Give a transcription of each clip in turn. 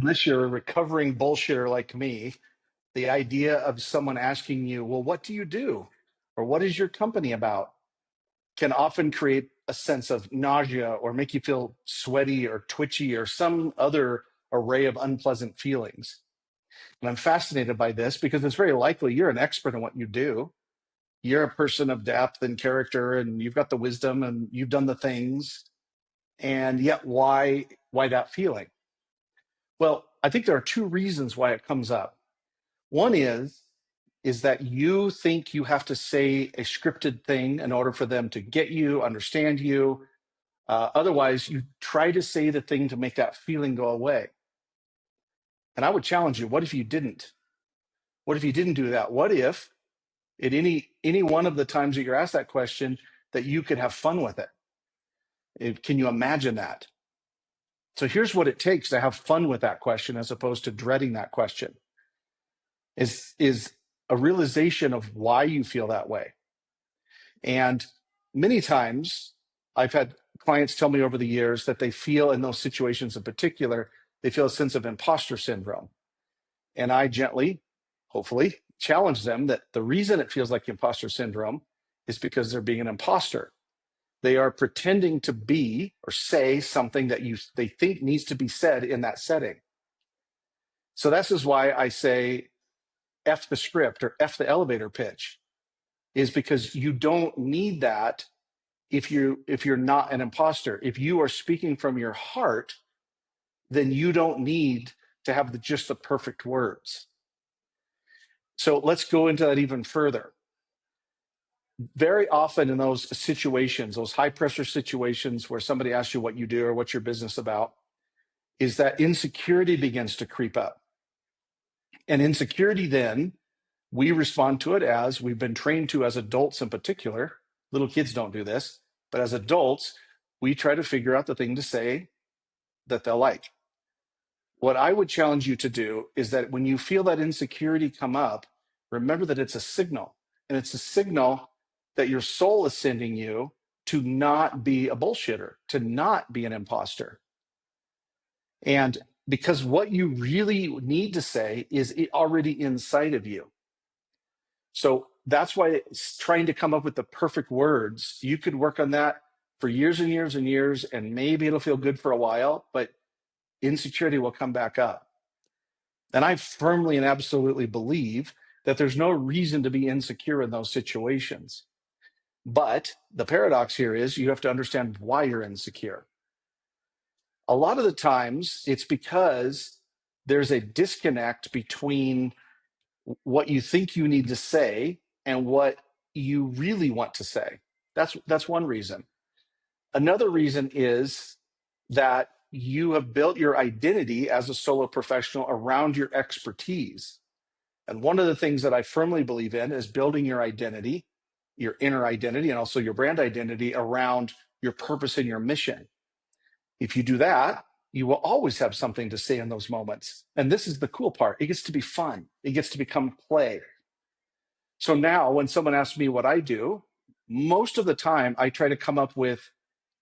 Unless you're a recovering bullshitter like me, the idea of someone asking you, well, what do you do? Or what is your company about? Can often create a sense of nausea or make you feel sweaty or twitchy or some other array of unpleasant feelings. And I'm fascinated by this because it's very likely you're an expert in what you do. You're a person of depth and character, and you've got the wisdom and you've done the things. And yet, why that feeling? Well, I think there are two reasons why it comes up. One is that you think you have to say a scripted thing in order for them to get you, understand you. Otherwise, you try to say the thing to make that feeling go away. And I would challenge you, what if you didn't? What if you didn't do that? What if at any one of the times that you're asked that question, that you could have fun with it? Can you imagine that? So here's what it takes to have fun with that question as opposed to dreading that question is a realization of why you feel that way. And many times I've had clients tell me over the years that they feel in those situations in particular, they feel a sense of imposter syndrome. And I gently, hopefully, challenge them that the reason it feels like imposter syndrome is because they're being an imposter. They are pretending to be or say something that they think needs to be said in that setting. So this is why I say F the script or F the elevator pitch, is because you don't need that if you're not an imposter. If you are speaking from your heart, then you don't need to have just the perfect words. So let's go into that even further. Very often in those situations, those high pressure situations where somebody asks you what you do or what's your business about, is that insecurity begins to creep up. And insecurity, then, we respond to it as we've been trained to as adults in particular. Little kids don't do this, but as adults, we try to figure out the thing to say that they'll like. What I would challenge you to do is that when you feel that insecurity come up, remember that it's a signal. And it's a signal that your soul is sending you to not be a bullshitter, to not be an imposter. And because what you really need to say is already inside of you. So that's why it's trying to come up with the perfect words. You could work on that for years and years and years, and maybe it'll feel good for a while, but insecurity will come back up. And I firmly and absolutely believe that there's no reason to be insecure in those situations. But the paradox here is you have to understand why you're insecure. A lot of the times it's because there's a disconnect between what you think you need to say and what you really want to say. That's one reason. Another reason is that you have built your identity as a solo professional around your expertise. And one of the things that I firmly believe in is building your identity, your inner identity, and also your brand identity around your purpose and your mission. If you do that, you will always have something to say in those moments. And this is the cool part. It gets to be fun. It gets to become play. So now when someone asks me what I do, most of the time I try to come up with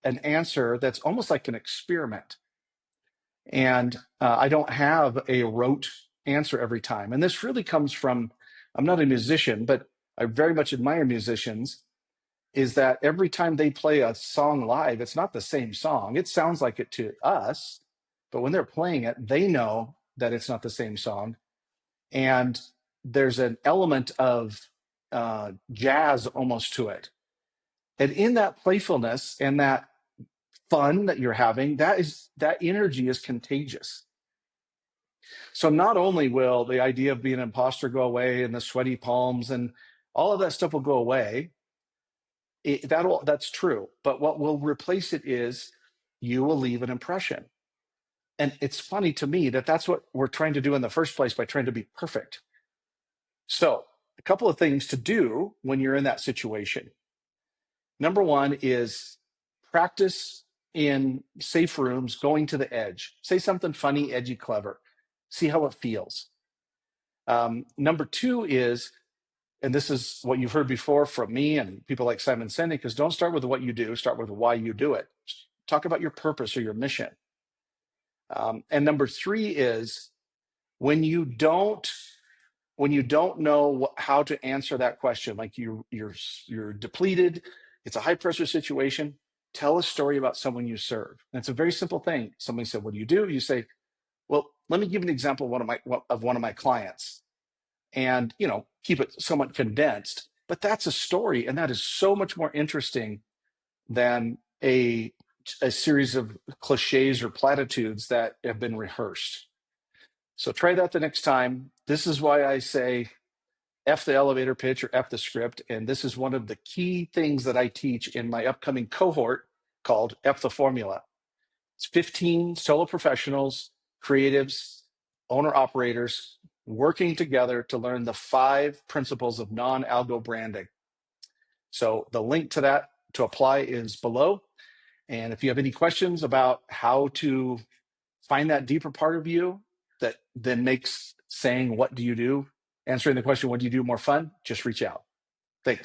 an answer that's almost like an experiment. And I don't have a rote answer every time. And this really comes from, I'm not a musician, but I very much admire musicians, is that every time they play a song live, it's not the same song. It sounds like it to us, but when they're playing it, they know that it's not the same song. And there's an element of jazz almost to it. And in that playfulness and that fun that you're having, that energy is contagious. So not only will the idea of being an imposter go away and the sweaty palms and all of that stuff will go away, that's true. But what will replace it is you will leave an impression. And it's funny to me that that's what we're trying to do in the first place by trying to be perfect. So a couple of things to do when you're in that situation. Number one is practice in safe rooms, going to the edge. Say something funny, edgy, clever. See how it feels. Number two is, and this is what you've heard before from me and people like Simon Sinek, is don't start with what you do, start with why you do it. Talk about your purpose or your mission. And number three is when you don't know how to answer that question, like you're depleted, it's a high pressure situation. Tell a story about someone you serve. And it's a very simple thing. Somebody said, "What do?" You say, "Well, let me give an example of one of my clients," and keep it somewhat condensed. But that's a story, and that is so much more interesting than a series of cliches or platitudes that have been rehearsed. So try that the next time. This is why I say F the elevator pitch or F the script. And this is one of the key things that I teach in my upcoming cohort called F the Formula. It's 15 solo professionals, creatives, owner operators working together to learn the 5 principles of non-algo branding. So the link to that to apply is below. And if you have any questions about how to find that deeper part of you that then makes saying, "What do you do?" answering the question, "What do you do?" more fun, just reach out. Thanks.